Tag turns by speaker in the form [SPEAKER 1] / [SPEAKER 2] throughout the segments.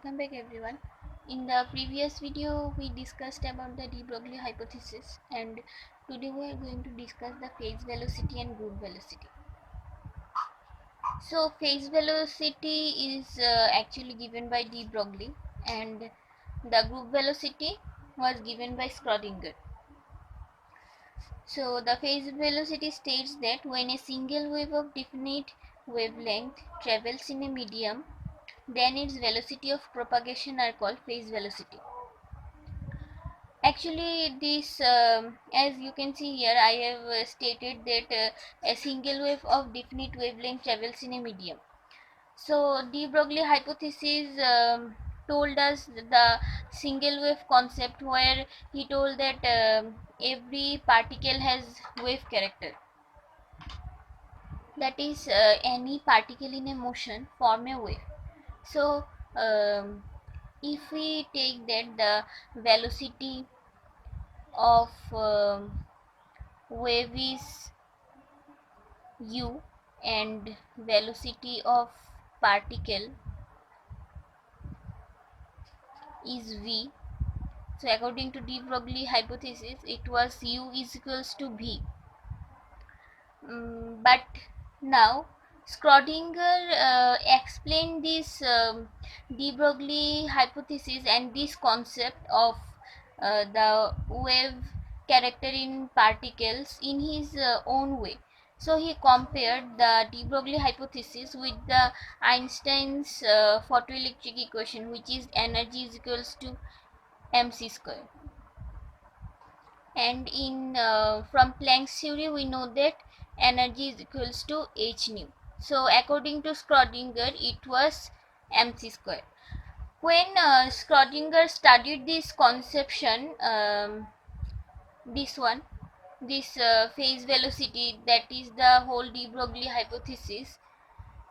[SPEAKER 1] Welcome back everyone. In the previous video we discussed about the de Broglie hypothesis, and today we are going to discuss the phase velocity and group velocity. So phase velocity is actually given by de Broglie, and the group velocity was given by Schrödinger. So the phase velocity states that when a single wave of definite wavelength travels in a medium, then its velocity of propagation are called phase velocity. Actually this as you can see here, I have stated that a single wave of definite wavelength travels in a medium. So de Broglie hypothesis told us the single wave concept, where he told that every particle has wave character, that is any particle in a motion form a wave. So if we take that the velocity of wave is u and velocity of particle is v, so according to de Broglie hypothesis it was u is equals to v. But now Schrödinger explained this de Broglie hypothesis and this concept of the wave character in particles in his own way. So he compared the de Broglie hypothesis with the Einstein's photoelectric equation, which is energy is equals to mc square. And in from Planck's theory we know that energy is equals to h nu. So according to Schrödinger it was mc square. When Schrödinger studied this conception, this phase velocity, that is the whole de Broglie hypothesis,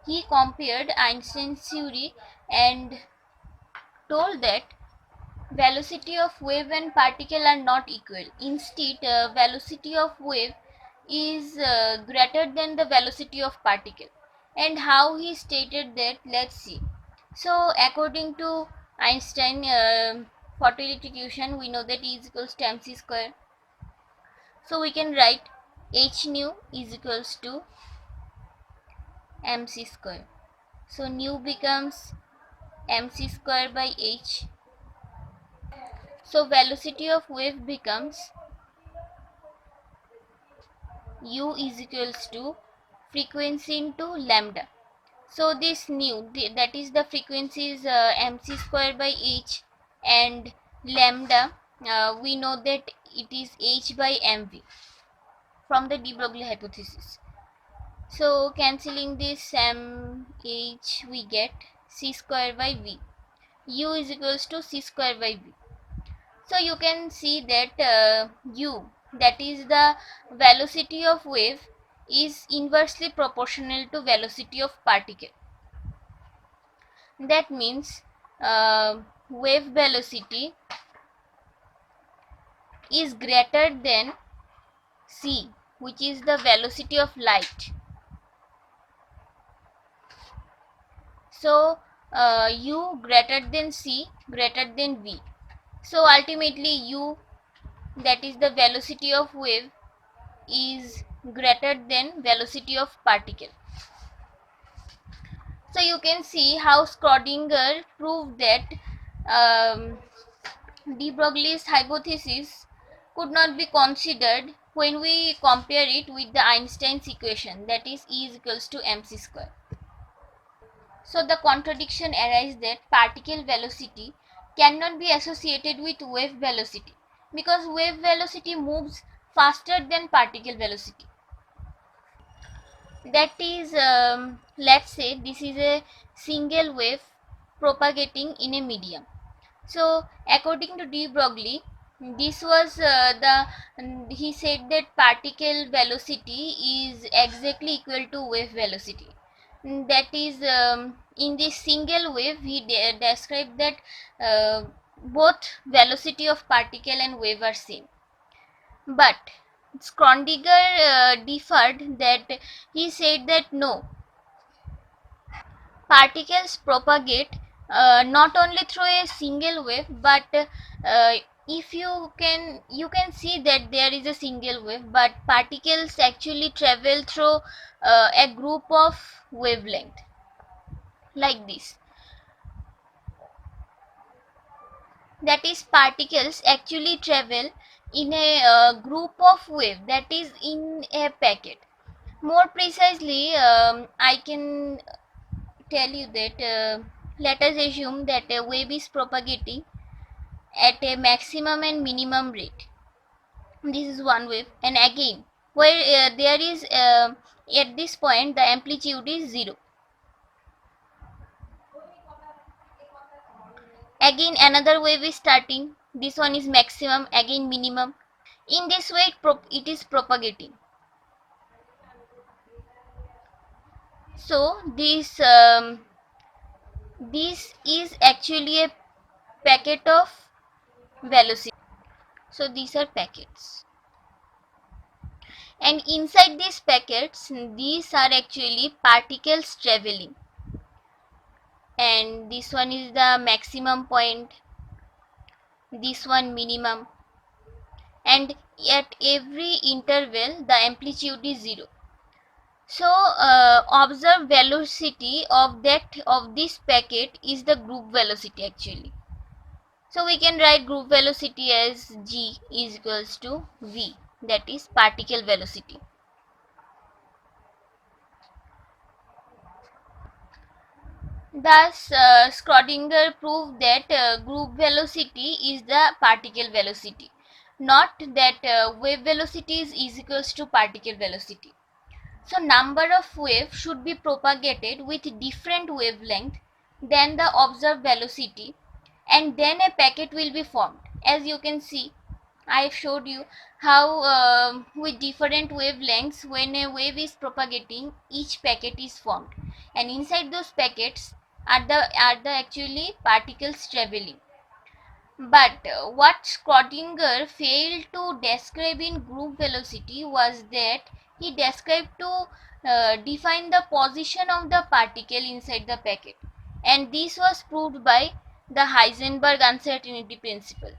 [SPEAKER 1] he compared Einstein's theory and told that velocity of wave and particle are not equal. Instead, velocity of wave is greater than the velocity of particle. And how he stated that, let's see. So according to Einstein photoelectric equation, we know that E is equals to mc square. So we can write h nu is equals to mc square. So nu becomes mc square by h. So velocity of wave becomes u is equals to frequency into lambda. So this nu, that is the frequency, is mc square by h, and lambda we know that it is h by mv from the de Broglie hypothesis. So cancelling this h, we get c square by v. U is equals to c square by v. So you can see that u, that is the velocity of wave, is inversely proportional to velocity of particle. That means wave velocity is greater than c, which is the velocity of light. So u greater than c greater than v. So ultimately u, that is the velocity of wave, is greater than velocity of particle. So you can see how Schrödinger proved that de Broglie's hypothesis could not be considered when we compare it with the Einstein's equation, that is E is equals to mc square. So the contradiction arises that particle velocity cannot be associated with wave velocity, because wave velocity moves faster than particle velocity. That is, let's say this is a single wave propagating in a medium. So according to de Broglie, this was he said that particle velocity is exactly equal to wave velocity. That is, in this single wave he described that both velocity of particle and wave are same. But Schrödinger differed, that he said that no, particles propagate not only through a single wave, but if you can see that there is a single wave, but particles actually travel through a group of wavelength like this. That is, particles actually travel in a group of wave, that is in a packet. More precisely, I can tell you that let us assume that a wave is propagating at a maximum and minimum rate. This is one wave, and again where there is at this point the amplitude is 0. Again another wave is starting, this one is maximum, again minimum. In this way it is propagating. So this is actually a packet of velocity. So these are packets, and inside these packets these are actually particles traveling, and this one is the maximum point, this one minimum, and at every interval the amplitude is 0. So observed velocity of this packet is the group velocity actually. So we can write group velocity as g is equals to v, that is particle velocity. Thus Schrödinger proved that group velocity is the particle velocity, not that wave velocity is equals to particle velocity. So number of waves should be propagated with different wavelength than the observed velocity, and then a packet will be formed. As you can see, I have showed you how with different wavelengths, when a wave is propagating, each packet is formed, and inside those packets are the actually particles traveling. But what Schrödinger failed to describe in group velocity was that he described to define the position of the particle inside the packet, and this was proved by the Heisenberg uncertainty principle.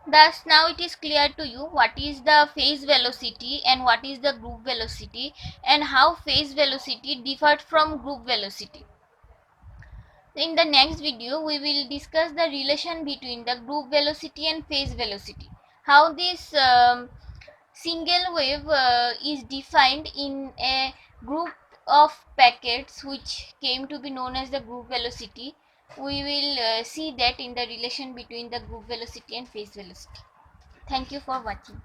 [SPEAKER 1] Thus now it is clear to you what is the phase velocity and what is the group velocity, and how phase velocity differed from group velocity. In the next video we will discuss the relation between the group velocity and phase velocity, how this single wave is defined in a group of packets which came to be known as the group velocity. We will see that in the relation between the group velocity and phase velocity. Thank you for watching.